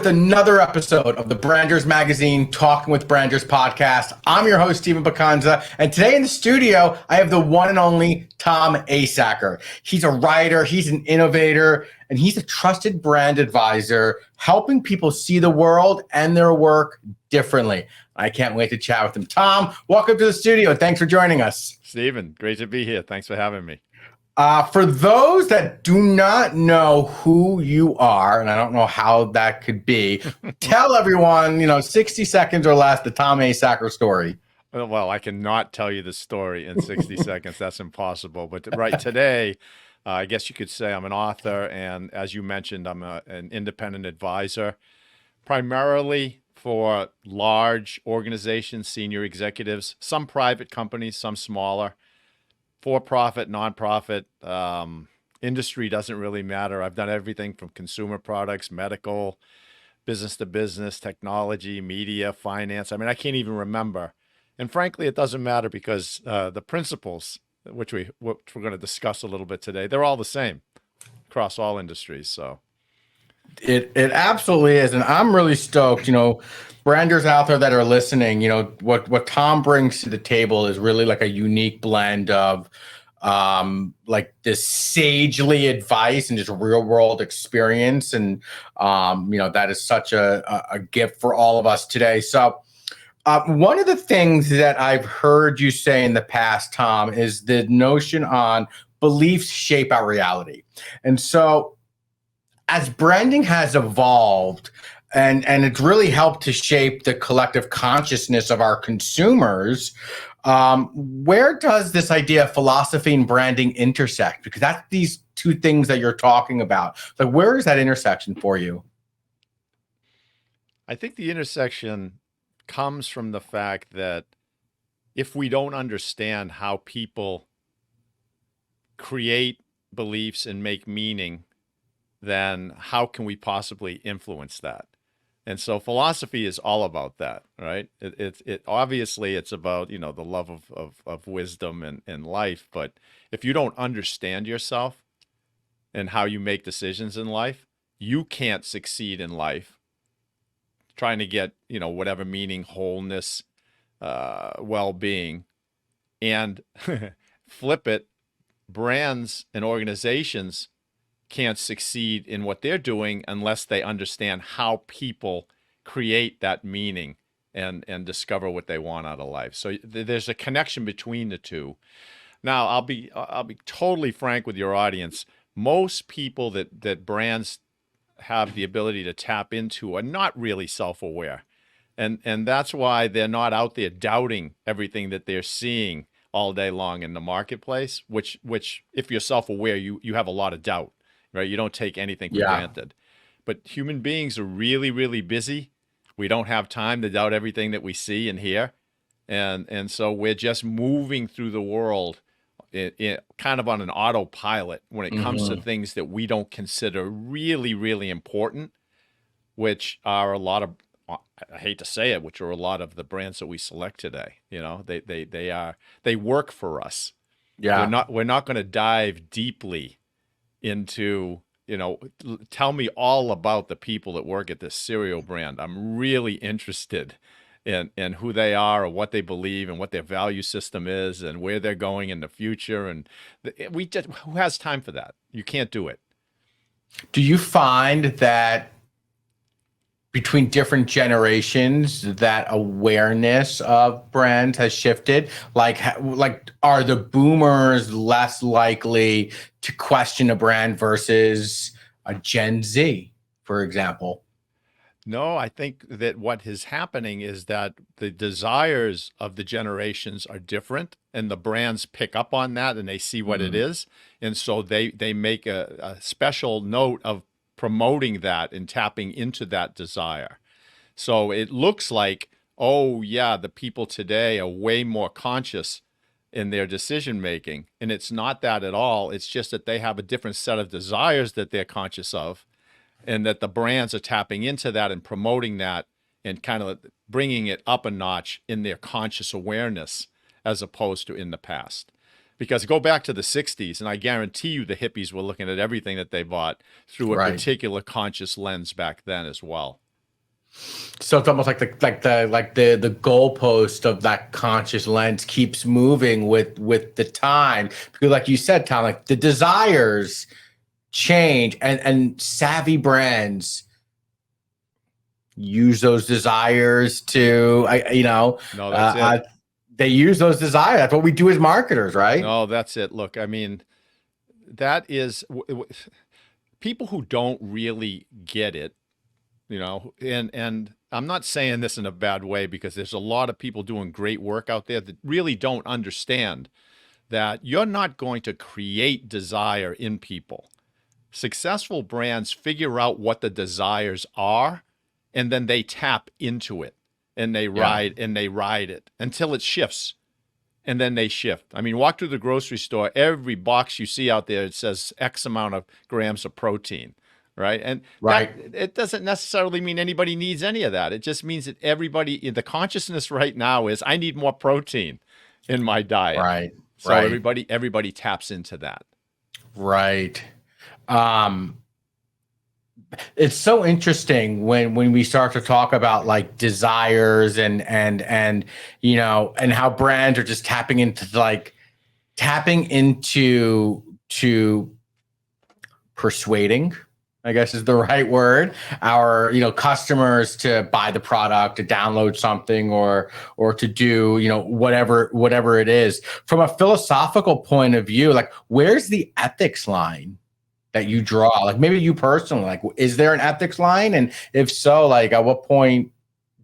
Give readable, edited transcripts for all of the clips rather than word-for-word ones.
with another episode of the Branders Magazine Talking with Branders podcast. I'm your host, Stephen Bacanza, and today in the studio, I have the one and only Tom Asacker. He's a writer, he's an innovator, and he's a trusted brand advisor, helping people see the world and their work differently. I can't wait to chat with him. Tom, welcome to the studio. Thanks for joining us. Stephen, great to be here. Thanks for having me. For those that do not know who you are, and I don't know how that could be, tell everyone, 60 seconds or less, the Tom Asacker story. Well, I cannot tell you the story in 60 seconds. That's impossible. But right today, I guess you could say I'm an author. And as you mentioned, I'm an independent advisor, primarily for large organizations, senior executives, some private companies, some smaller. For-profit, non-profit, industry doesn't really matter. I've done everything from consumer products, medical, business to business, technology, media, finance. I mean, I can't even remember. And frankly, it doesn't matter because the principles, which we're going to discuss a little bit today, they're all the same across all industries. So it absolutely is. And I'm really stoked, branders out there that are listening, what Tom brings to the table is really like a unique blend of like this sagely advice and just real world experience. And, that is such a gift for all of us today. So one of the things that I've heard you say in the past, Tom, is the notion on beliefs shape our reality. And so as branding has evolved, and it's really helped to shape the collective consciousness of our consumers, where does this idea of philosophy and branding intersect? Because that's these two things that you're talking about. Like, where is that intersection for you? I think the intersection comes from the fact that if we don't understand how people create beliefs and make meaning, then how can we possibly influence that? And so philosophy is all about that, right? It obviously it's about, the love of wisdom and life. But if you don't understand yourself and how you make decisions in life, you can't succeed in life trying to get, whatever meaning, wholeness, well-being. And flip it, brands and organizations can't succeed in what they're doing unless they understand how people create that meaning and discover what they want out of life. So there's a connection between the two. Now, I'll be totally frank with your audience. Most people that brands have the ability to tap into are not really self-aware. And that's why they're not out there doubting everything that they're seeing all day long in the marketplace, which if you're self-aware, you have a lot of doubt. Right? You don't take anything for granted. But human beings are really, really busy. We don't have time to doubt everything that we see and hear. And so we're just moving through the world kind of on an autopilot when it comes to things that we don't consider really, really important, which are a lot of, I hate to say it, which are a lot of the brands that we select today. They work for us. Yeah. We're not going to dive deeply into, tell me all about the people that work at this cereal brand. I'm really interested in who they are or what they believe and what their value system is and where they're going in the future. And who has time for that? You can't do it. Do you find that between different generations that awareness of brands has shifted? Like are the boomers less likely to question a brand versus a Gen Z, for example? No, I think that what is happening is that the desires of the generations are different, and the brands pick up on that and they see what it is. And so they make a special note of promoting that and tapping into that desire. So it looks like, oh yeah, the people today are way more conscious in their decision making. And it's not that at all. It's just that they have a different set of desires that they're conscious of, and that the brands are tapping into that and promoting that and kind of bringing it up a notch in their conscious awareness as opposed to in the past. Because go back to the 60s, and I guarantee you the hippies were looking at everything that they bought through a particular conscious lens back then as well. So it's almost like the goalpost of that conscious lens keeps moving with the time. Because like you said, Tom, like the desires change, and savvy brands use those desires to No, that's it. they use those desires. That's what we do as marketers, right? No, that's it. Look, I mean, that is people who don't really get it, and I'm not saying this in a bad way, because there's a lot of people doing great work out there that really don't understand that you're not going to create desire in people. Successful brands figure out what the desires are, and then they tap into it, and they Yeah. ride it until it shifts, and then they shift. I mean, walk through the grocery store, every box you see out there, it says X amount of grams of protein, right? And that, Right. it doesn't necessarily mean anybody needs any of that. It just means that everybody, the consciousness right now is, I need more protein in my diet. Right. So Right. everybody taps into that. Right. Um, it's so interesting when we start to talk about like desires and and how brands are just tapping into to persuading, I guess is the right word, our customers to buy the product, to download something, or to do whatever it is. From a philosophical point of view, like where's the ethics line that you draw? Like maybe you personally, like is there an ethics line? And if so, like at what point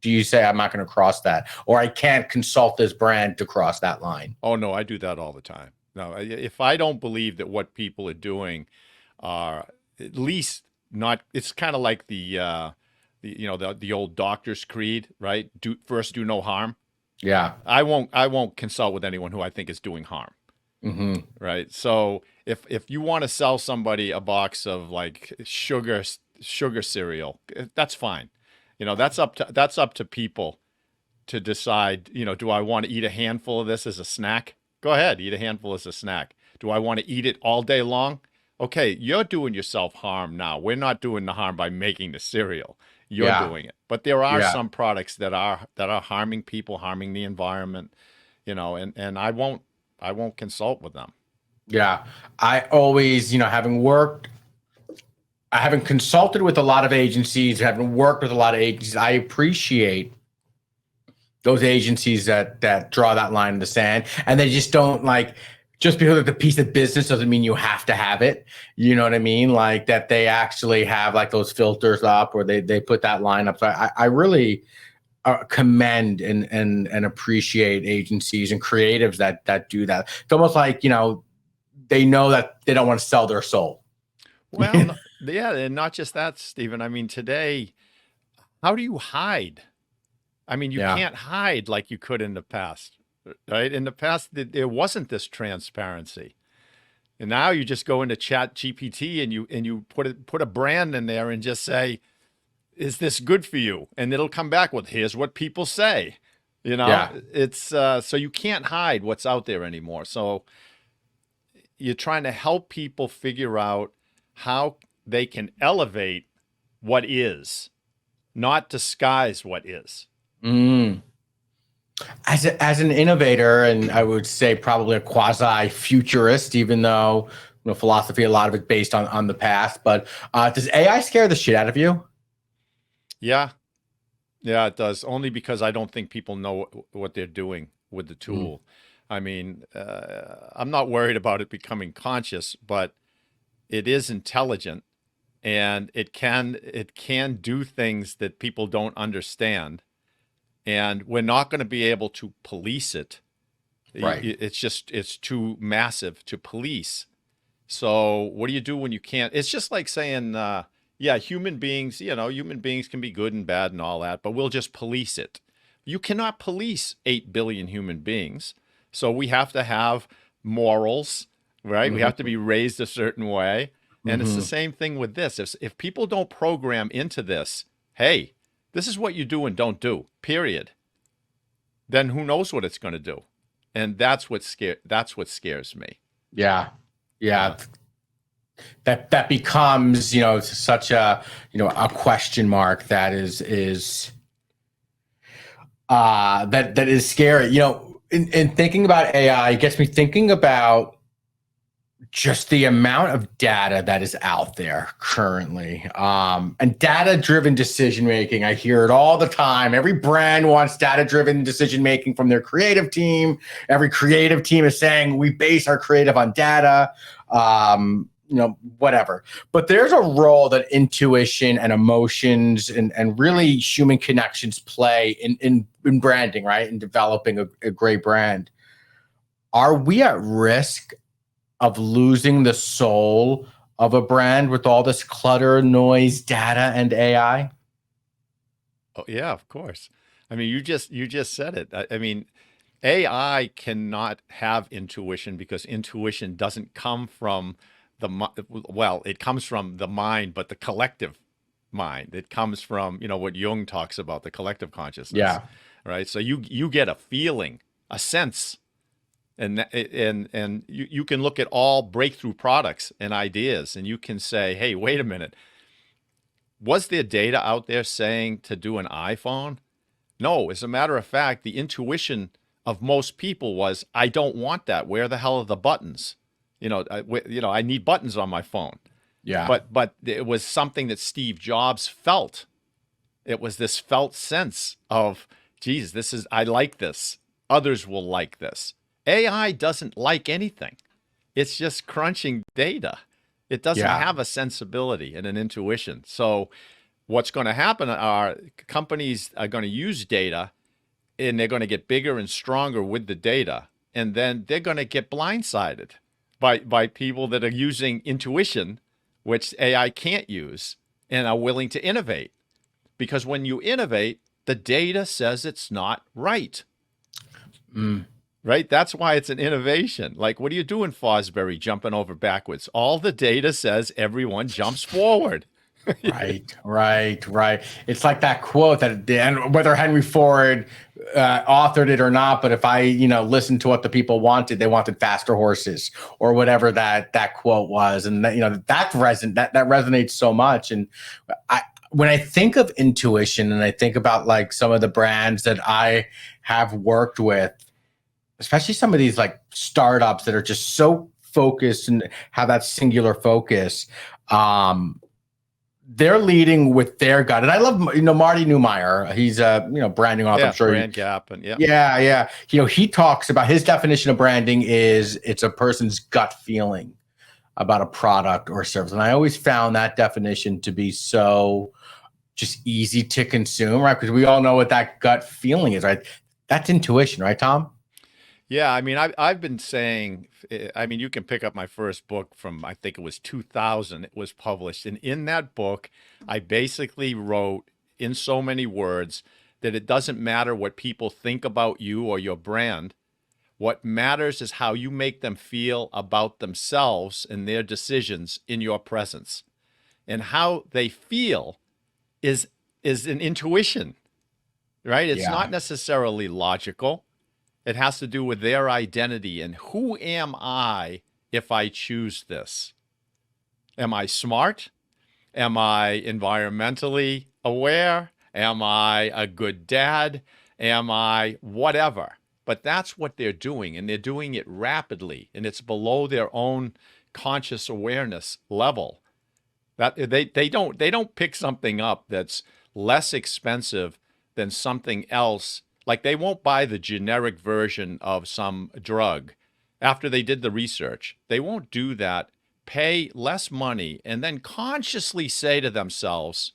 do you say I'm not going to cross that, or I can't consult this brand to cross that line? Oh no, I do that all the time. No, if I don't believe that what people are doing are at least not, it's kind of like the old doctor's creed, right? Do no harm. Yeah. I won't consult with anyone who I think is doing harm, Mm-hmm. right? So if you want to sell somebody a box of like sugar cereal, that's fine. That's up to people to decide, do I want to eat a handful of this as a snack? Go ahead, eat a handful as a snack. Do I want to eat it all day long? Okay, you're doing yourself harm now. We're not doing the harm by making the cereal. You're Yeah. doing it. But there are Yeah. some products that are harming people, harming the environment, and I won't consult with them. Yeah. I always, having consulted with a lot of agencies, having worked with a lot of agencies, I appreciate those agencies that draw that line in the sand, and they just don't like, just because it's a piece of business doesn't mean you have to have it. You know what I mean? Like that they actually have like those filters up, or they put that line up. So I really commend and appreciate agencies and creatives that do that. It's almost like they know that they don't want to sell their soul. Well, yeah, and not just that, Stephen. I mean, today, how do you hide? I mean, you Yeah. can't hide like you could in the past, right? In the past, there wasn't this transparency. And now you just go into Chat GPT and you put a brand in there and just say, "Is this good for you?" And it'll come back with, "Here's what people say." Yeah. It's so you can't hide what's out there anymore. So you're trying to help people figure out how they can elevate what is, not disguise what is. Mm. As an innovator, and I would say probably a quasi futurist, even though philosophy, a lot of it based on the past. But does AI scare the shit out of you? Yeah, yeah, it does. Only because I don't think people know what they're doing with the Mm. tool. I mean, I'm not worried about it becoming conscious, but it is intelligent, and it can do things that people don't understand, and we're not going to be able to police it. Right. It's too massive to police. So what do you do when you can't? It's just like saying, yeah, human beings can be good and bad and all that, but we'll just police it. You cannot police 8 billion human beings. So we have to have morals, right? We have to Mm-hmm. be raised a certain way. And it's the Mm-hmm. same thing with this. If people don't program into this, hey, this is what you do and don't do, period, then who knows what it's going to do? And that's what scares me. Yeah. Yeah. Yeah. that becomes, such a, a question mark that is that is scary. In thinking about AI, it gets me thinking about just the amount of data that is out there currently, and data-driven decision making. I hear it all the time. Every brand wants data-driven decision making from their creative team. Every creative team is saying we base our creative on data. Whatever. But there's a role that intuition and emotions and really human connections play in branding, right? In developing a great brand. Are we at risk of losing the soul of a brand with all this clutter, noise, data, and AI? Oh, yeah, of course. I mean, you just said it. I mean, AI cannot have intuition because intuition doesn't come from it comes from the mind, but the collective mind. It comes from, what Jung talks about, the collective consciousness. Yeah. Right. So you get a feeling, a sense, and you can look at all breakthrough products and ideas, and you can say, hey, wait a minute. Was there data out there saying to do an iPhone? No. As a matter of fact, the intuition of most people was, I don't want that. Where the hell are the buttons? I need buttons on my phone. Yeah. But it was something that Steve Jobs felt. It was this felt sense of, geez, I like this. Others will like this. AI doesn't like anything. It's just crunching data. It doesn't have a sensibility and an intuition. So what's going to happen are companies are going to use data, and they're going to get bigger and stronger with the data. And then they're going to get blindsided by people that are using intuition, which AI can't use, and are willing to innovate. Because when you innovate, the data says it's not right. Right? That's why it's an innovation. Like, what are you doing, Fosbury, jumping over backwards? All the data says everyone jumps forward. Right. It's like that quote that, and whether Henry Ford authored it or not, but if I, listened to what the people wanted, they wanted faster horses or whatever that quote was. And that resonates so much. And when I think of intuition and I think about like some of the brands that I have worked with, especially some of these like startups that are just so focused and have that singular focus, they're leading with their gut. And I love, Marty Neumeier. He's a, branding author. I'm sure Brand Gap. And yeah. He talks about his definition of branding is it's a person's gut feeling about a product or service. And I always found that definition to be so just easy to consume, right? Because we all know what that gut feeling is, right? That's intuition, right, Tom? Yeah, I mean, I've been saying, you can pick up my first book from, I think it was 2000, it was published. And in that book, I basically wrote in so many words that it doesn't matter what people think about you or your brand. What matters is how you make them feel about themselves and their decisions in your presence. And how they feel is an intuition, right? It's not necessarily logical. It has to do with their identity and who am I if I choose this? Am I smart? Am I environmentally aware? Am I a good dad? Am I whatever? But that's what they're doing, and they're doing it rapidly, and it's below their own conscious awareness level. That they don't pick something up that's less expensive than something else. Like, they won't buy the generic version of some drug after they did the research. They won't do that, pay less money, and then consciously say to themselves,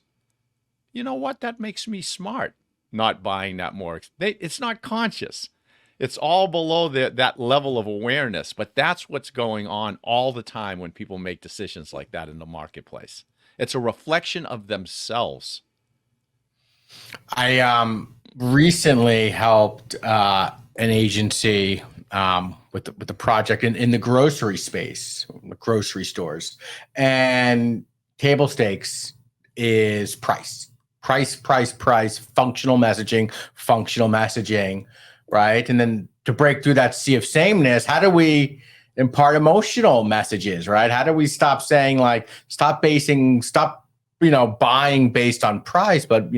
you know what, that makes me smart, not buying that more. It's not conscious. It's all below that level of awareness. But that's what's going on all the time when people make decisions like that in the marketplace. It's a reflection of themselves. I recently helped an agency with the project in the grocery space, the grocery stores, and table stakes is price, functional messaging, right? And then to break through that sea of sameness, how do we impart emotional messages, right? How do we stop saying like, buying based on price, but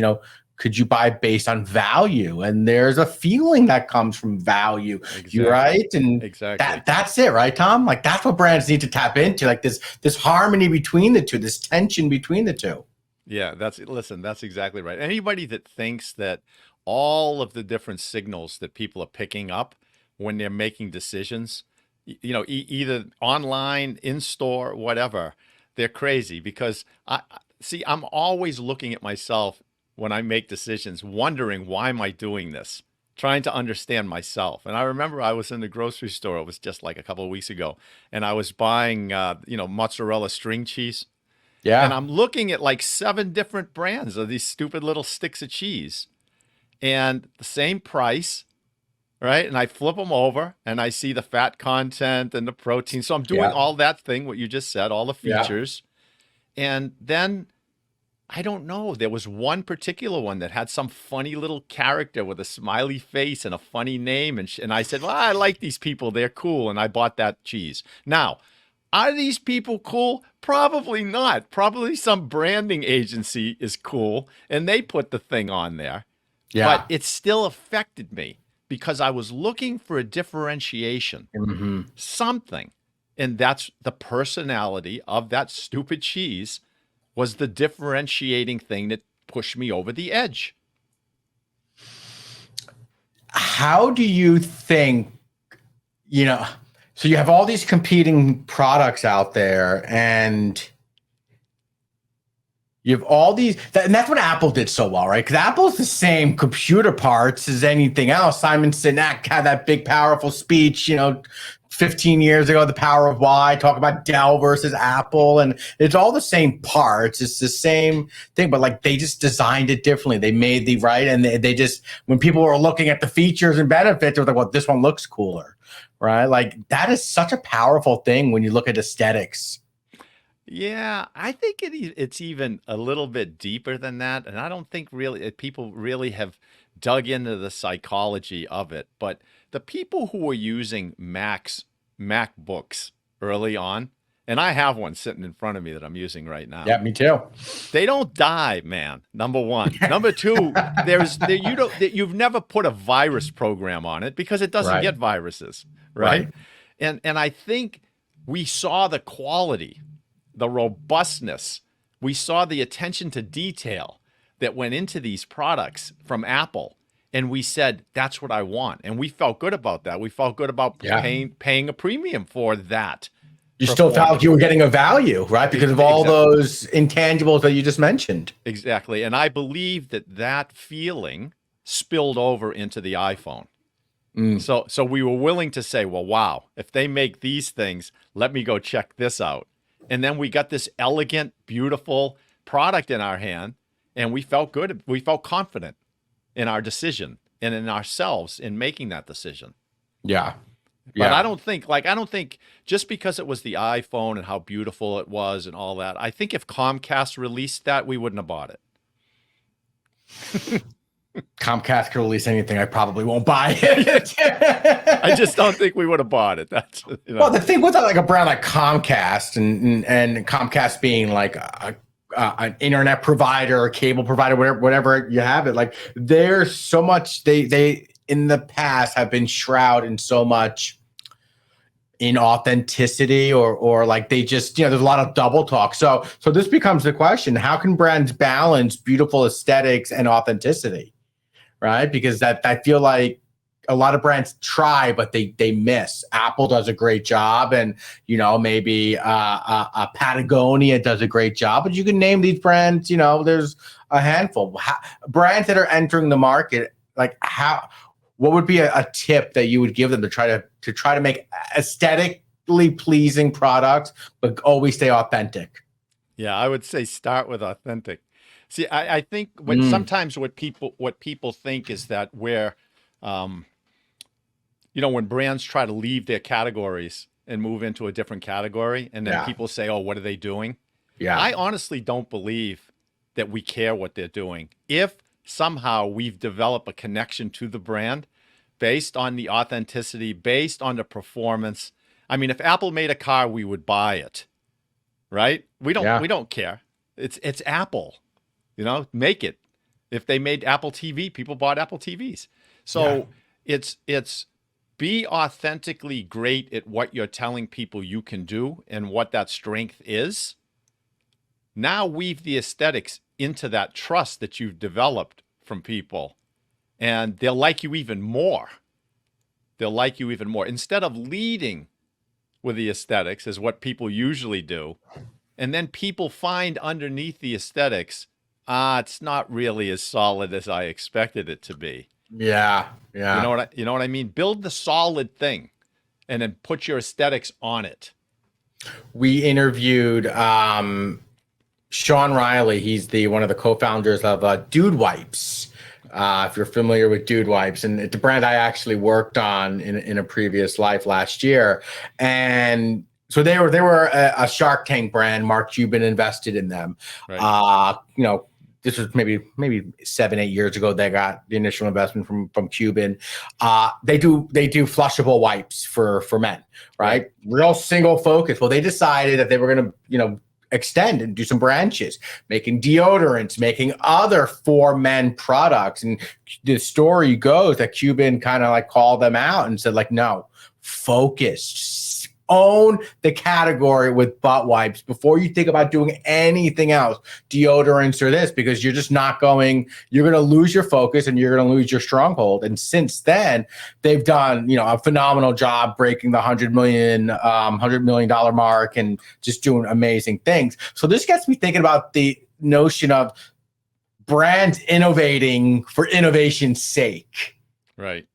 could you buy based on value? And there's a feeling that comes from value, Exactly. right? And exactly. that's it, right, Tom? Like that's what brands need to tap into, like this harmony between the two, this tension between the two. Yeah, that's exactly right. Anybody that thinks that all of the different signals that people are picking up when they're making decisions, either online, in store, whatever, they're crazy because I'm always looking at myself when I make decisions, wondering why am I doing this? Trying to understand myself. And I remember I was in the grocery store, it was just like a couple of weeks ago, and I was buying mozzarella string cheese. And Yeah. I'm looking at like 7 different brands of these stupid little sticks of cheese and the same price, right? And I flip them over and I see the fat content and the protein. So I'm doing Yeah. all that thing, what you just said, all the Yeah. features. And then I don't know, there was one particular one that had some funny little character with a smiley face and a funny name. And I said, well, I like these people. They're cool. And I bought that cheese. Now, are these people cool? Probably not. Probably some branding agency is cool and they put the thing on there. Yeah. But it still affected me because I was looking for a differentiation, something. And that's the personality of that stupid cheese was the differentiating thing that pushed me over the edge. How do you think, so you have all these competing products out there and you have all these, and that's what Apple did so well, right? Because Apple's the same computer parts as anything else. Simon Sinek had that big, powerful speech, 15 years ago, The Power of Why, talk about Dell versus Apple. And it's all the same parts. It's the same thing, but like they just designed it differently. They made the right. And they just, when people were looking at the features and benefits, they were like, well, this one looks cooler, right? Like that is such a powerful thing when you look at aesthetics. Yeah, I think it's even a little bit deeper than that. And I don't think really people really have dug into the psychology of it. But the people who were using MacBooks early on, and I have one sitting in front of me that I'm using right now. Yeah, me too. They don't die, man. Number one. Number two, you've never put a virus program on it because it doesn't get viruses, right? And I think we saw the quality, the robustness. We saw the attention to detail that went into these products from Apple. And we said, that's what I want. And we felt good about that. We felt good about paying a premium for that. You still felt like you were getting a value, right? Because of all those intangibles that you just mentioned. Exactly. And I believe that feeling spilled over into the iPhone. So we were willing to say, well, wow, if they make these things, let me go check this out. And then we got this elegant, beautiful product in our hand, and we felt good. We felt confident in our decision and in ourselves in making that decision. Yeah. But I don't think just because it was the iPhone and how beautiful it was and all that, I think if Comcast released that, we wouldn't have bought it. Comcast could release anything, I probably won't buy it. I just don't think we would have bought it. That's Well, the thing with like a brand like Comcast and Comcast being like an internet provider, a cable provider, whatever you have it, like there's so much they in the past have been shrouded in so much inauthenticity or like they just, there's a lot of double talk. So this becomes the question, how can brands balance beautiful aesthetics and authenticity? Right? Because that I feel like a lot of brands try, but they miss. Apple does a great job, and maybe Patagonia does a great job. But you can name these brands. There's a handful brands that are entering the market. Like what would be a tip that you would give them to try to make aesthetically pleasing products, but always stay authentic? Yeah, I would say start with authentic. See, I think sometimes what people think is that when brands try to leave their categories and move into a different category, and then people say, oh, what are they doing? Yeah. I honestly don't believe that we care what they're doing. If somehow we've developed a connection to the brand based on the authenticity, based on the performance, I mean, if Apple made a car, we would buy it, right? We Yeah. don't care. It's Apple, make it. If they made Apple TV, people bought Apple TVs. Yeah. So it's be authentically great at what you're telling people you can do and what that strength is. Now weave the aesthetics into that trust that you've developed from people, and they'll like you even more. They'll like you even more. Instead of leading with the aesthetics, is what people usually do, and then people find underneath the aesthetics, it's not really as solid as I expected it to be. Yeah. Yeah. You know what I mean? Build the solid thing and then put your aesthetics on it. We interviewed Sean Riley. He's one of the co-founders of Dude Wipes. If you're familiar with Dude Wipes, and it's a brand I actually worked on in a previous life last year. And so they were a Shark Tank brand. Mark Cuban invested in them. Right. This was maybe 7-8 years ago. They got the initial investment from Cuban. They do flushable wipes for men, right? Real single focus. Well, they decided that they were going to extend and do some branches, making deodorants, making other for men products. And the story goes that Cuban kind of like called them out and said, like, no, focus. Own the category with butt wipes before you think about doing anything else, deodorants or this, because you're going to lose your focus and you're going to lose your stronghold. And since then, they've done, a phenomenal job breaking the $100 million mark and just doing amazing things. So this gets me thinking about the notion of brands innovating for innovation's sake. Right.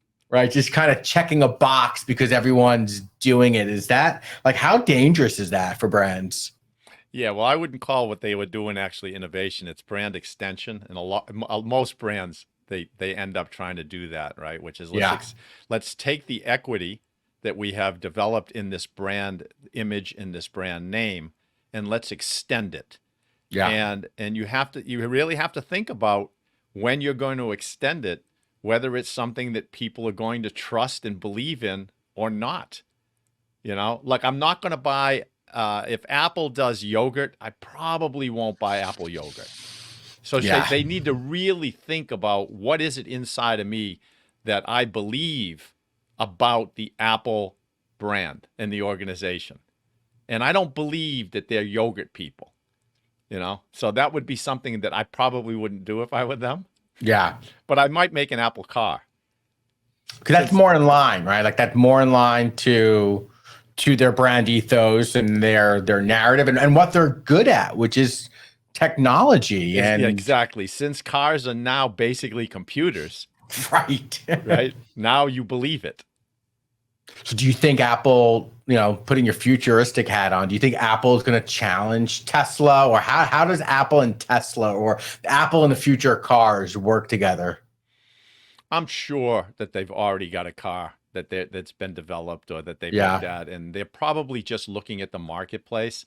Just kind of checking a box because everyone's doing it. Is that how dangerous is that for brands? Yeah, well, I wouldn't call what they were doing actually innovation. It's brand extension. And most brands, they end up trying to do that, right? Which is let's take the equity that we have developed in this brand image, in this brand name, and let's extend it. Yeah. And you really have to think about when you're going to extend it, whether it's something that people are going to trust and believe in or not. I'm not going to buy, if Apple does yogurt, I probably won't buy Apple yogurt. So they need to really think about what is it inside of me that I believe about the Apple brand and the organization. And I don't believe that they're yogurt people, So that would be something that I probably wouldn't do if I were them. Yeah. But I might make an Apple car. Because that's more in line, right? That's more in line to their brand ethos and their narrative and what they're good at, which is technology. And yeah, exactly. Since cars are now basically computers. Right. Right. Now you believe it. So do you think Apple, putting your futuristic hat on, do you think Apple is going to challenge Tesla, or how does Apple and Tesla or Apple and the future cars work together? I'm sure that they've already got a car that's been developed or that they've looked at, and they're probably just looking at the marketplace,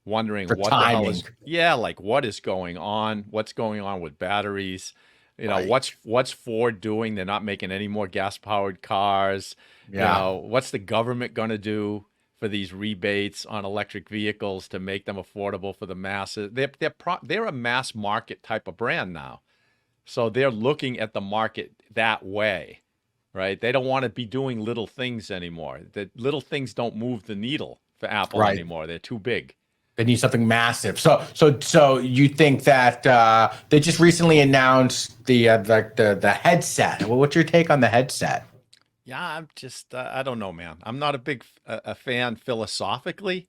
wondering what the hell is, what is going on, what's going on with batteries. What's Ford doing? They're not making any more gas-powered cars. What's the government going to do for these rebates on electric vehicles to make them affordable for the masses? They're a mass market type of brand now. So they're looking at the market that way, right? They don't want to be doing little things anymore. The little things don't move the needle for Apple anymore. They're too big. They need something massive. So you think that they just recently announced the headset? Well, what's your take on the headset? Yeah, I'm just I don't know, man. I'm not a big a fan philosophically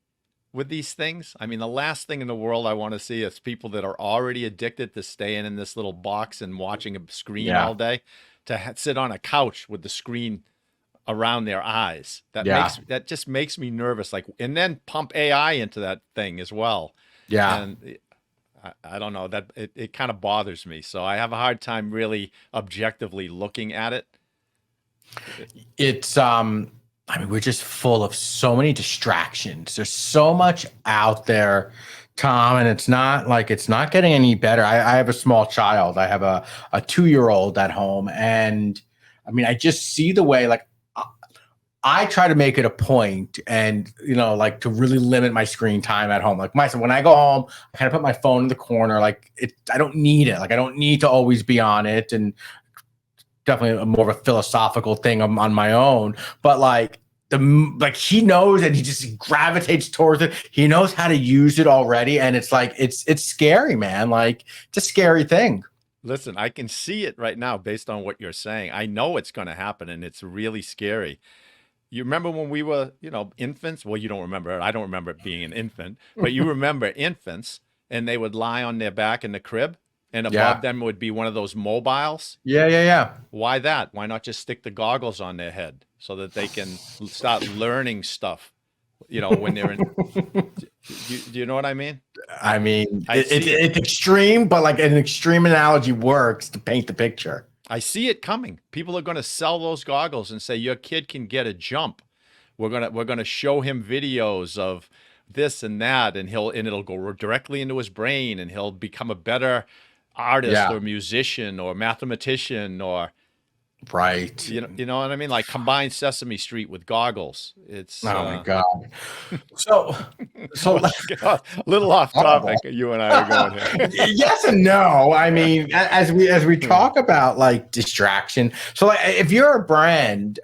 with these things. I mean, the last thing in the world I want to see is people that are already addicted to staying in this little box and watching a screen all day to sit on a couch with the screen around their eyes. That just makes me nervous. And then pump AI into that thing as well. Yeah. And I don't know, that it kind of bothers me. So I have a hard time really objectively looking at it. It's we're just full of so many distractions. There's so much out there, Tom, and it's not getting any better. I have a small child. I have a 2-year-old at home, and I just see the way I try to make it a point and, like to really limit my screen time at home. Like myself, when I go home, I kind of put my phone in the corner. Like I don't need it. Like I don't need to always be on it. And definitely more of a philosophical thing on my own. But like he knows and he just gravitates towards it. He knows how to use it already. And it's like, it's scary, man. Like it's a scary thing. Listen, I can see it right now based on what you're saying. I know it's going to happen and it's really scary. You remember when we were, infants? Well, you don't remember. I don't remember being an infant, but you remember infants and they would lie on their back in the crib and above them would be one of those mobiles. Yeah. Why that? Why not just stick the goggles on their head so that they can start learning stuff, when they're in. Do you know what I mean? I mean, it's extreme, but like an extreme analogy works to paint the picture. I see it coming. People are going to sell those goggles and say your kid can get a jump. We're gonna show him videos of this and that, and it'll go directly into his brain, and he'll become a better artist or musician or mathematician or. Right. You know what I mean? Like combine Sesame Street with goggles. It's my God. So a little off topic. You and I are going here. Yes and no. I mean, as we talk about like distraction. So like, if you're a brand,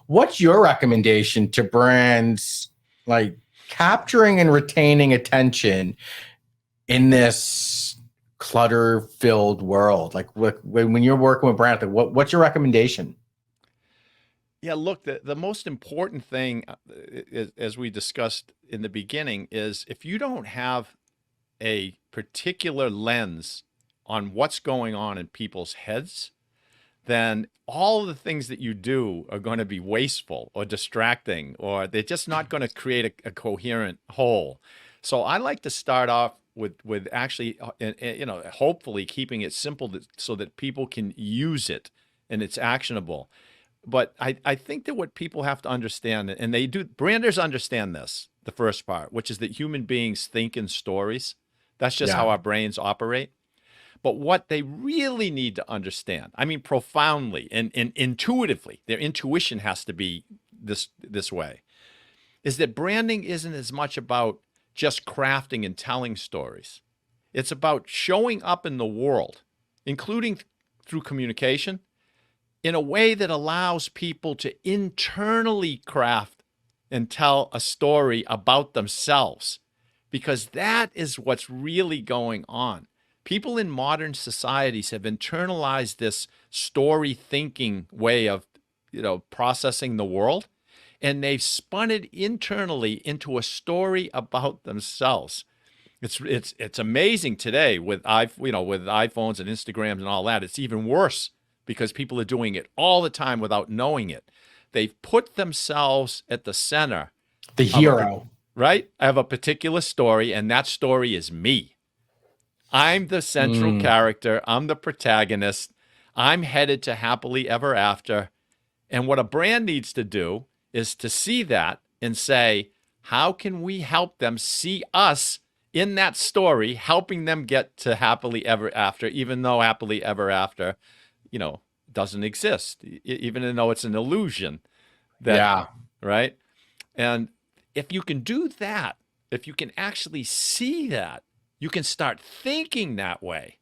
what's your recommendation to brands like capturing and retaining attention in this clutter-filled world? Like when you're working with brands, like what's your recommendation? Yeah, look, the most important thing, as we discussed in the beginning, is if you don't have a particular lens on what's going on in people's heads, then all the things that you do are going to be wasteful or distracting, or they're just not going to create a coherent whole. So I like to start off with actually, hopefully keeping it simple so that people can use it and it's actionable. But I think that what people have to understand, and they do, branders understand this, the first part, which is that human beings think in stories. That's just how our brains operate. But what they really need to understand, I mean, profoundly and intuitively, their intuition has to be this way, is that branding isn't as much about just crafting and telling stories. It's about showing up in the world, including through communication, in a way that allows people to internally craft and tell a story about themselves, because that is what's really going on. People in modern societies have internalized this story thinking way of, processing the world, and they've spun it internally into a story about themselves. It's amazing today with with iPhones and Instagrams and all that. It's even worse because people are doing it all the time without knowing it. They've put themselves at the center. The hero. Right? I have a particular story, and that story is me. I'm the central character. I'm the protagonist. I'm headed to happily ever after. And what a brand needs to do is to see that and say, how can we help them see us in that story, helping them get to happily ever after, even though happily ever after, doesn't exist, even though it's an illusion. Right? And if you can do that, if you can actually see that, you can start thinking that way,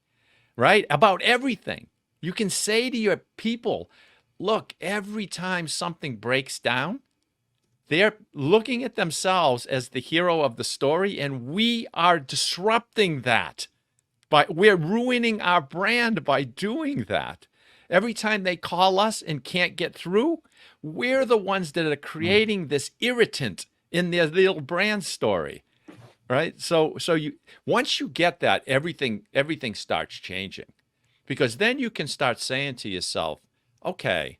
right? About everything. You can say to your people, look, every time something breaks down, they're looking at themselves as the hero of the story, and we are disrupting that. We're ruining our brand by doing that. Every time they call us and can't get through, we're the ones that are creating this irritant in their little brand story, right? So once you get that, everything starts changing, because then you can start saying to yourself, okay,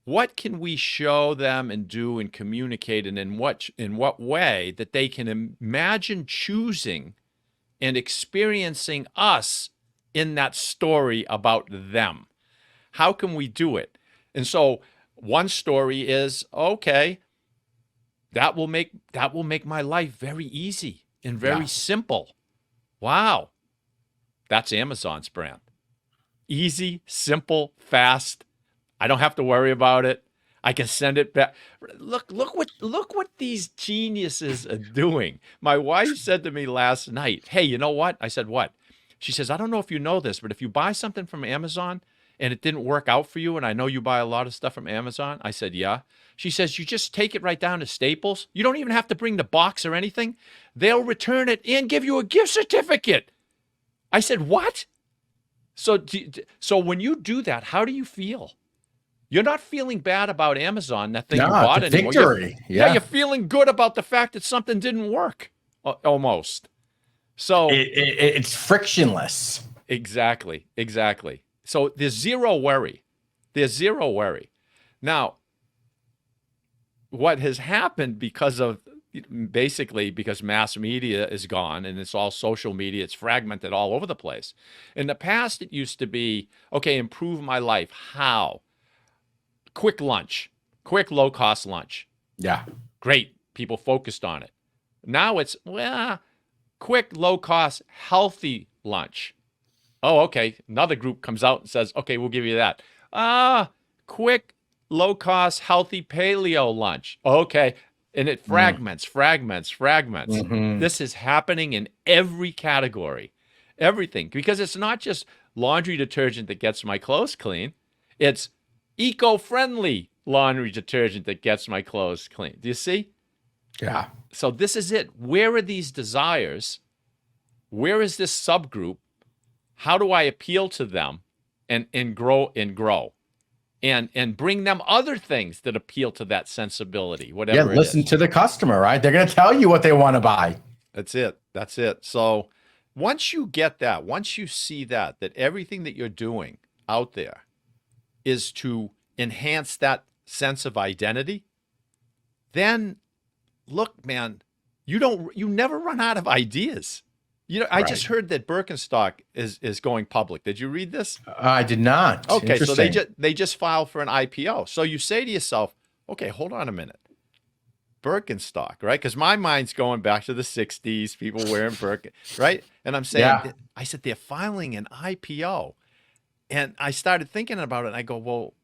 what can we show them and do and communicate, and in what way that they can imagine choosing and experiencing us in that story about them? How can we do it? And so one story is, okay, that will make my life very easy and very simple. Wow. That's Amazon's brand. Easy, simple, fast. I don't have to worry about it. I can send it back. Look what these geniuses are doing. My wife said to me last night, "Hey, you know what?" I said, "What?" She says, "I don't know if you know this, but if you buy something from Amazon and it didn't work out for you, and I know you buy a lot of stuff from Amazon." I said, "Yeah." She says, "You just take it right down to Staples. You don't even have to bring the box or anything. They'll return it and give you a gift certificate." I said, "What?" So when you do that, how do you feel? You're not feeling bad about Amazon, that thing you No, it's bought a anymore. victory. Yeah, Yeah. you're feeling good about the fact that something didn't work, almost. So It's frictionless. exactly. So there's zero worry. Now, what has happened because mass media is gone and it's all social media, it's fragmented all over the place. In the past, it used to be, okay, improve my life. How? Quick lunch, quick low-cost lunch. Yeah. Great. People focused on it. Now it's, quick, low-cost, healthy lunch. Oh, okay. Another group comes out and says, okay, we'll give you that. Quick, low-cost, healthy paleo lunch. Okay. And it fragments. Mm-hmm. This is happening in every category. Everything. Because it's not just laundry detergent that gets my clothes clean. It's eco-friendly laundry detergent that gets my clothes clean. Do you see? Yeah. So this is it. Where are these desires? Where is this subgroup? How do I appeal to them and grow and bring them other things that appeal to that sensibility, whatever it is. Listen to the customer, right? They're going to tell you what they want to buy. That's it. So once you get that, once you see that everything that you're doing out there is to enhance that sense of identity, then look, man, you never run out of ideas. I just heard that Birkenstock is going public. Did you read this? I did not. Okay, so they just filed for an IPO. So you say to yourself, okay, hold on a minute. Birkenstock, right? Because my mind's going back to the 60s, people wearing Birken, right? And I'm saying, I said, they're filing an IPO. And I started thinking about it, and I go, well,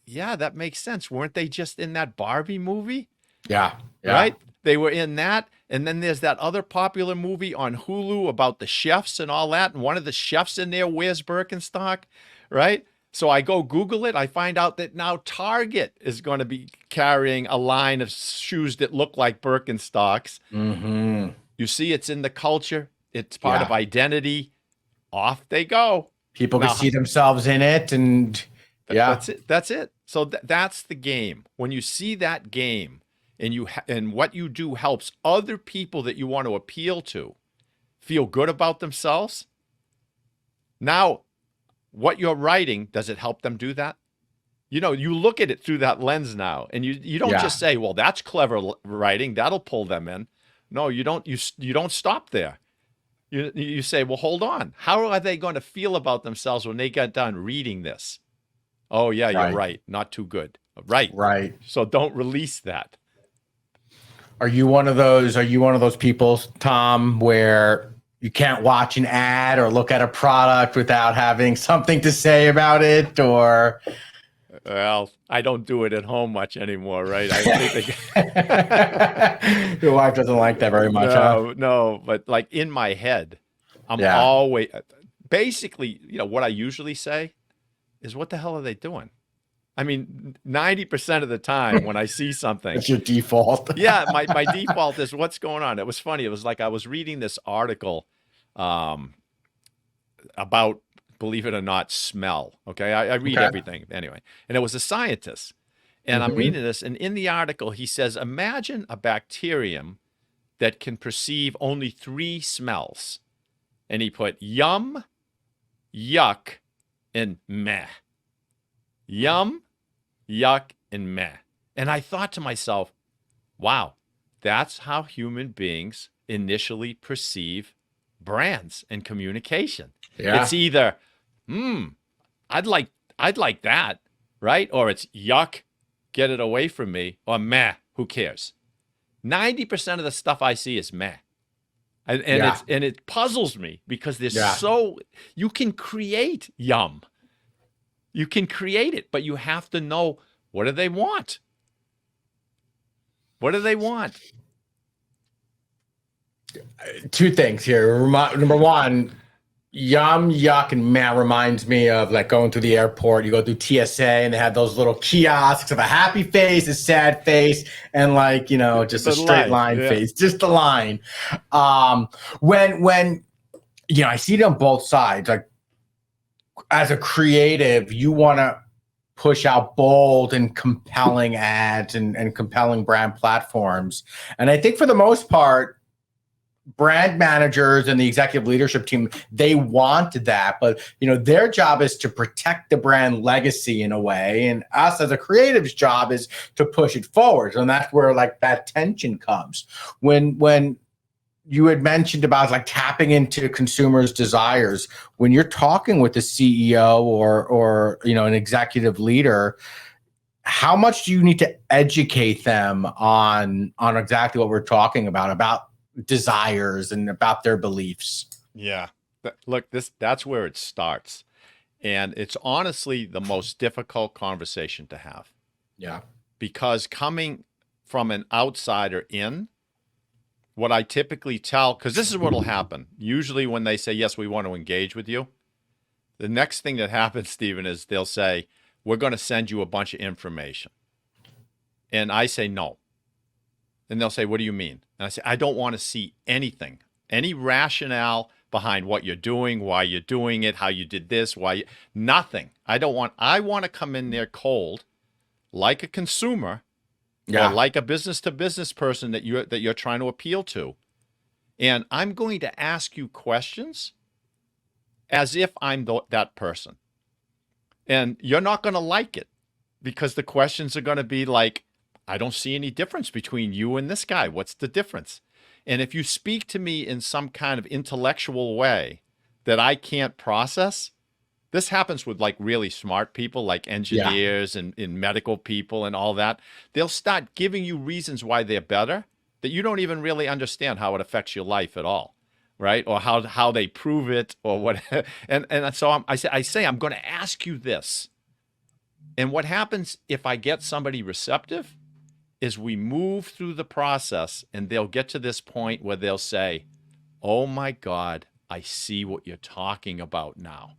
yeah, that makes sense. Weren't they just in that Barbie movie? Yeah. Right? They were in that. And then there's that other popular movie on Hulu about the chefs and all that. And one of the chefs in there wears Birkenstock, right? So I go Google it. I find out that now Target is going to be carrying a line of shoes that look like Birkenstocks. Mm-hmm. You see, it's in the culture. It's part of identity. Off they go. People can see themselves in it. And that's it. So that's the game. When you see that game, and what you do helps other people that you want to appeal to feel good about themselves. Now, what you're writing, does it help them do that? You look at it through that lens now, and you don't just say, well, that's clever writing, that'll pull them in. No, you don't. You don't stop there. You say, well, hold on. How are they going to feel about themselves when they get done reading this? Oh, yeah, you're right. Not too good. Right. So don't release that. Are you one of those people, Tom, where you can't watch an ad or look at a product without having something to say about it? Or, well, I don't do it at home much anymore, right? I think your wife doesn't like that very much. No, but like in my head, I'm always basically, what I usually say is, "What the hell are they doing?" I mean, 90% of the time when I see something, it's your default. Yeah, my default is, what's going on? It was funny. It was like I was reading this article about, believe it or not, smell. Okay, I read everything anyway. And it was a scientist. And I'm reading this. And in the article, he says, imagine a bacterium that can perceive only 3 smells. And he put yum, yuck, and meh. Yum, yuck, and meh. And I thought to myself, wow, that's how human beings initially perceive brands and communication. Yeah. It's either, I'd like that, right? Or it's yuck, get it away from me, or meh, who cares? 90% of the stuff I see is meh. And it puzzles me because there's you can create yum. You can create it, but you have to know What do they want? What do they want? Two things here. Number one, yum yuck and man reminds me of like going through the airport. You go through TSA and they have those little kiosks of a happy face, a sad face, and like, you know, just a straight line face, just the line. When you know, I see it on both sides. Like as a creative, you want to push out bold and compelling ads and compelling brand platforms. And I think for the most part, brand managers and the executive leadership team, they want that, but you know, their job is to protect the brand legacy in a way, and us as a creative's job is to push it forward. And that's where like that tension comes. When you had mentioned about like tapping into consumers' desires, when you're talking with the CEO or you know, an executive leader, how much do you need to educate them on exactly what we're talking about desires and about their beliefs? Yeah. Look, that's where it starts. And it's honestly the most difficult conversation to have. Yeah. Because coming from an outsider in, what I typically tell, because this is what will happen. Usually when they say, yes, we want to engage with you, the next thing that happens, Stephen, is they'll say, we're going to send you a bunch of information. And I say, no. And they'll say, what do you mean? And I say, I don't want to see anything, any rationale behind what you're doing, why you're doing it, how you did this, nothing. I want to come in there cold, like a consumer, or like a business-to-business person that you're trying to appeal to. And I'm going to ask you questions as if I'm that person. And you're not going to like it because the questions are going to be like, I don't see any difference between you and this guy. What's the difference? And if you speak to me in some kind of intellectual way that I can't process, this happens with like really smart people, like engineers and medical people and all that. They'll start giving you reasons why they're better that you don't even really understand how it affects your life at all, right? Or how they prove it or what. And so I say, I'm going to ask you this. And what happens if I get somebody receptive is we move through the process and they'll get to this point where they'll say, oh my God, I see what you're talking about now.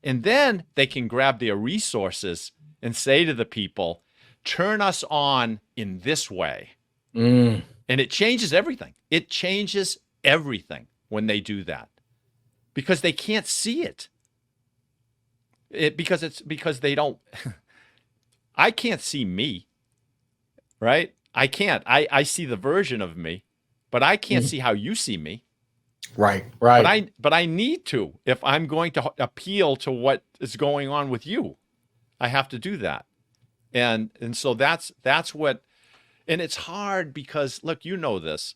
And then they can grab their resources and say to the people, turn us on in this way. And it changes everything. It changes everything when they do that because they can't see it. Because they don't, I can't see me, right? I can't. I see the version of me, but I can't see how you see me. Right. But I need to if I'm going to appeal to what is going on with you. I have to do that, and so that's what, and it's hard because look, you know this.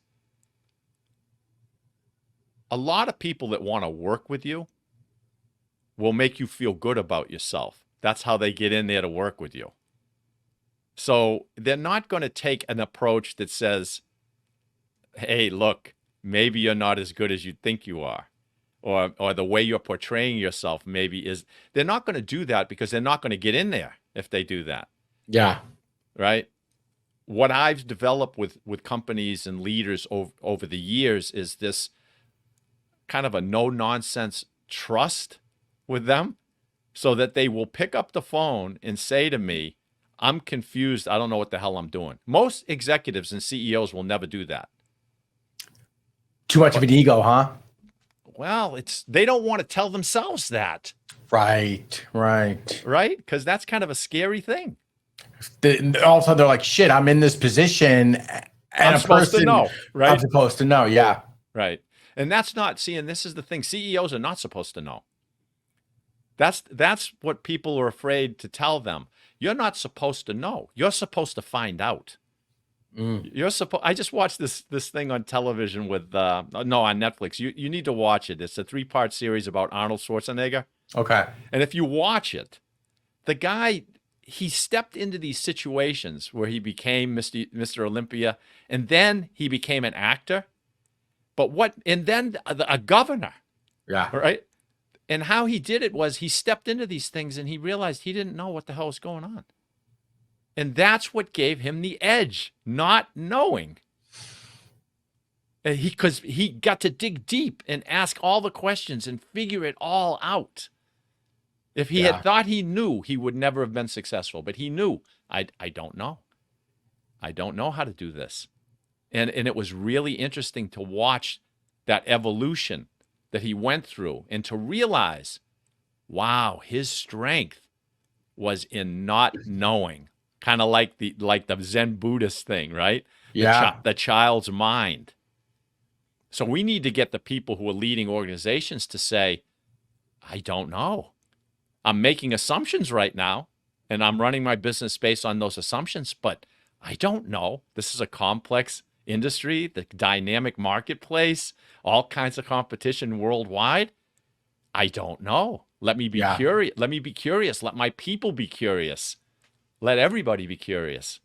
A lot of people that want to work with you will make you feel good about yourself. That's how they get in there to work with you. So they're not going to take an approach that says, "Hey, look." Maybe you're not as good as you think you are, or the way you're portraying yourself maybe is. They're not going to do that because they're not going to get in there if they do that. Yeah. Right. What I've developed with companies and leaders over the years is this kind of a no-nonsense trust with them so that they will pick up the phone and say to me, I'm confused. I don't know what the hell I'm doing. Most executives and CEOs will never do that. Too much of an ego, huh? Well, they don't want to tell themselves that. Right. Because that's kind of a scary thing. All of a sudden they're like, shit, I'm in this position. And I'm supposed to know, right? I'm supposed to know, yeah. Right. And that's not, and this is the thing, CEOs are not supposed to know. That's what people are afraid to tell them. You're not supposed to know. You're supposed to find out. I just watched this thing on television with on Netflix. You need to watch it. It's a 3-part series about Arnold Schwarzenegger. Okay. And if you watch it, the guy, he stepped into these situations where he became Mr. Olympia, and then he became an actor. And then a governor. Yeah. Right. And how he did it was he stepped into these things and he realized he didn't know what the hell was going on. And that's what gave him the edge, not knowing. Because he got to dig deep and ask all the questions and figure it all out. If he had Yeah. thought he knew, he would never have been successful. But he knew, I don't know. I don't know how to do this. And it was really interesting to watch that evolution that he went through and to realize, wow, his strength was in not knowing. Kind of like the Zen Buddhist thing, right? Yeah. The child's mind. So we need to get the people who are leading organizations to say, I don't know. I'm making assumptions right now, and I'm running my business based on those assumptions, but I don't know. This is a complex industry, the dynamic marketplace, all kinds of competition worldwide. I don't know. Let me be Yeah. curious. Let me be curious. Let my people be curious. Let everybody be curious.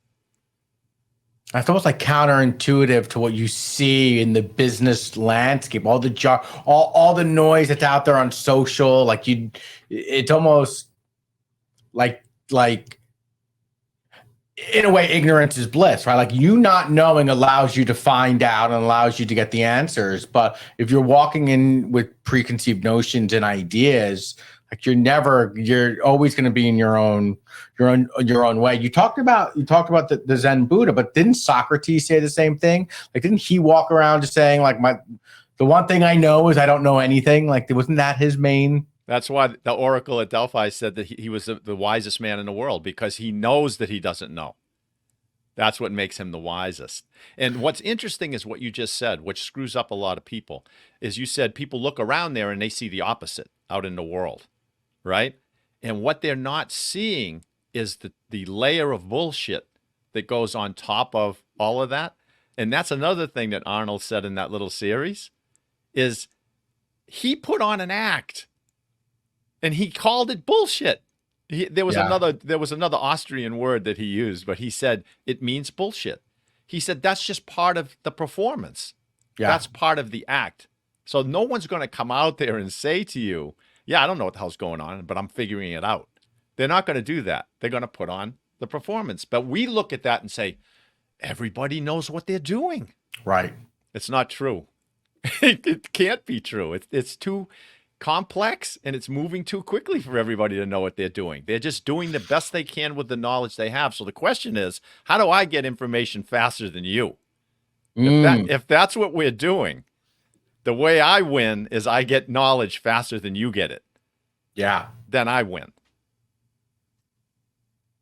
It's almost like counterintuitive to what you see in the business landscape. All the all the noise that's out there on social, it's almost like in a way, ignorance is bliss, right? Like you not knowing allows you to find out and allows you to get the answers. But if you're walking in with preconceived notions and ideas, like you're always going to be in your own way. You talked about the Zen Buddha, but didn't Socrates say the same thing? Like, didn't he walk around just saying like the one thing I know is I don't know anything? Like, wasn't that his main? That's why the Oracle at Delphi said that he was the wisest man in the world, because he knows that he doesn't know. That's what makes him the wisest. And what's interesting is what you just said, which screws up a lot of people, is you said people look around there and they see the opposite out in the world, right? And what they're not seeing is the layer of bullshit that goes on top of all of that. And that's another thing that Arnold said in that little series, is he put on an act. And he called it bullshit. There was another Austrian word that he used, but he said it means bullshit. He said that's just part of the performance. Yeah. That's part of the act. So no one's going to come out there and say to you, yeah, I don't know what the hell's going on, but I'm figuring it out. They're not going to do that. They're going to put on the performance. But we look at that and say, everybody knows what they're doing. Right. It's not true. It can't be true. It's too complex, and it's moving too quickly for everybody to know what they're doing. They're just doing the best they can with the knowledge they have. So the question is, how do I get information faster than you? If that's what we're doing, the way I win is I get knowledge faster than you get it. Yeah. Then I win.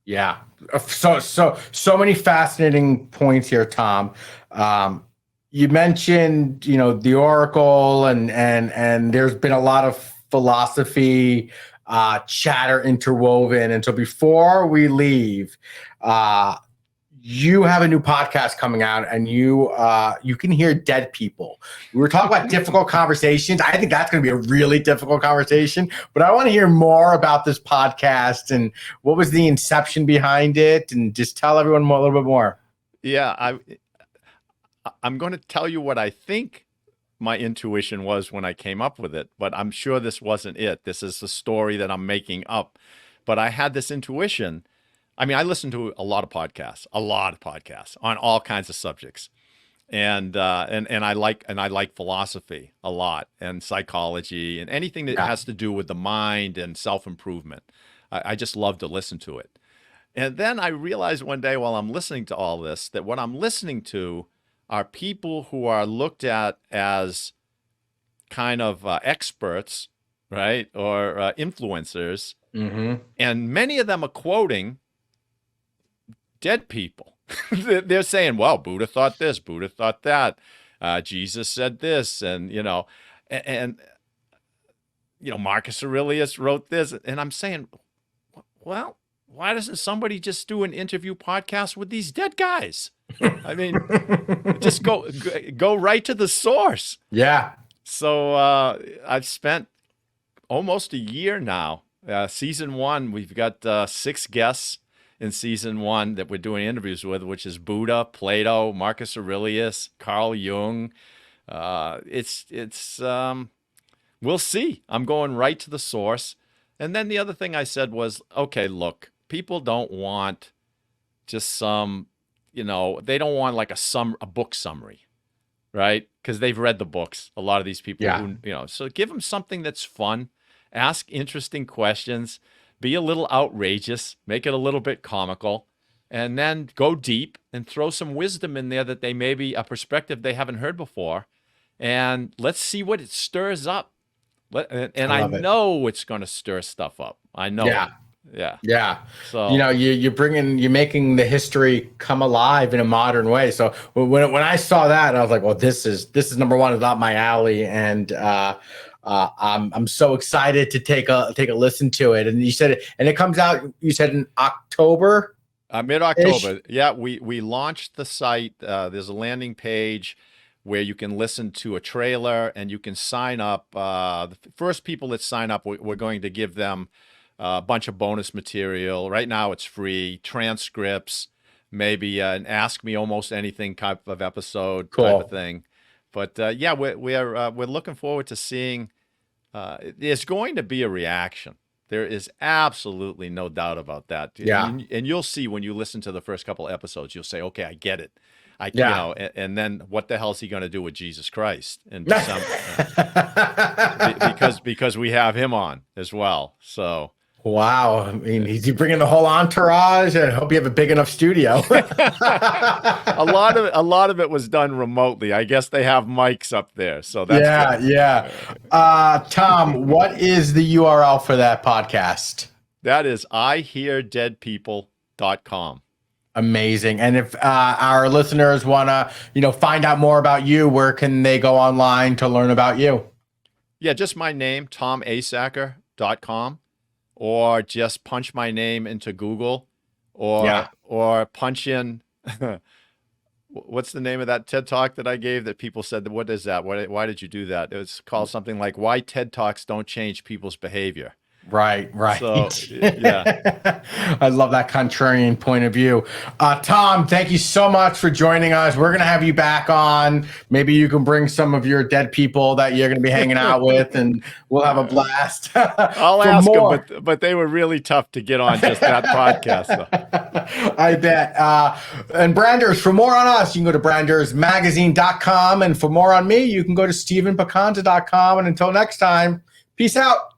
Yeah. So many fascinating points here, Tom. You mentioned, the Oracle and there's been a lot of philosophy chatter interwoven. And so before we leave, you have a new podcast coming out, and you can hear dead people. We were talking about difficult conversations. I think that's going to be a really difficult conversation, but I want to hear more about this podcast and what was the inception behind it, and just tell everyone a little bit more. Yeah, I'm going to tell you what I think my intuition was when I came up with it, but I'm sure this wasn't it. This is the story that I'm making up. But I had this intuition. I mean, I listen to a lot of podcasts on all kinds of subjects. And I like philosophy a lot, and psychology, and anything that has to do with the mind and self-improvement. I just love to listen to it. And then I realized one day while I'm listening to all this, that what I'm listening to are people who are looked at as kind of experts, right? Or influencers. Mm-hmm. And many of them are quoting dead people. They're saying, well, Buddha thought this, Buddha thought that, Jesus said this, and Marcus Aurelius wrote this. And I'm saying, well, why doesn't somebody just do an interview podcast with these dead guys? I mean, just go right to the source. Yeah. So I've spent almost a year now. Season 1, we've got 6 guests in season 1 that we're doing interviews with, which is Buddha, Plato, Marcus Aurelius, Carl Jung. We'll see. I'm going right to the source. And then the other thing I said was, okay, look, people don't want just some, they don't want like a book summary, right? Because they've read the books. A lot of these people who, so give them something that's fun, ask interesting questions, be a little outrageous, make it a little bit comical, and then go deep and throw some wisdom in there that they maybe a perspective they haven't heard before. And let's see what it stirs up. And I know it's going to stir stuff up. I know. Yeah. Yeah. So, you're making the history come alive in a modern way. So when I saw that, I was like, well, this is number one, is not my alley. And, I'm so excited to take a listen to it. And you said it comes out, you said in October? Mid-October. Yeah. We launched the site. There's a landing page where you can listen to a trailer and you can sign up. The first people that sign up, we're going to give them a bunch of bonus material. Right now it's free, transcripts, maybe an Ask Me Almost Anything type of episode, type of thing. But we're looking forward to seeing. There's going to be a reaction. There is absolutely no doubt about that. Yeah. And you'll see when you listen to the first couple episodes, you'll say, okay, I get it. And then what the hell is he going to do with Jesus Christ? And because we have him on as well. So. Wow. I mean, is he bringing the whole entourage? I hope you have a big enough studio. A lot of it was done remotely. I guess they have mics up there. So that's Tom, what is the URL for that podcast? That is iheardeadpeople.com. Amazing. And if our listeners want to, find out more about you, where can they go online to learn about you? Yeah, just my name, tomasacker.com. Or just punch my name into Google, or punch in, what's the name of that TED Talk that I gave that people said, what is that? Why did you do that? It was called something like Why TED Talks Don't Change People's Behavior. Right. So, yeah. I love that contrarian point of view. Tom, thank you so much for joining us. We're going to have you back on. Maybe you can bring some of your dead people that you're going to be hanging out with, and we'll have a blast. I'll ask them, but they were really tough to get on just that podcast. So. I bet. And Branders, for more on us, you can go to brandersmagazine.com. And for more on me, you can go to stevenpacanza.com. And until next time, peace out.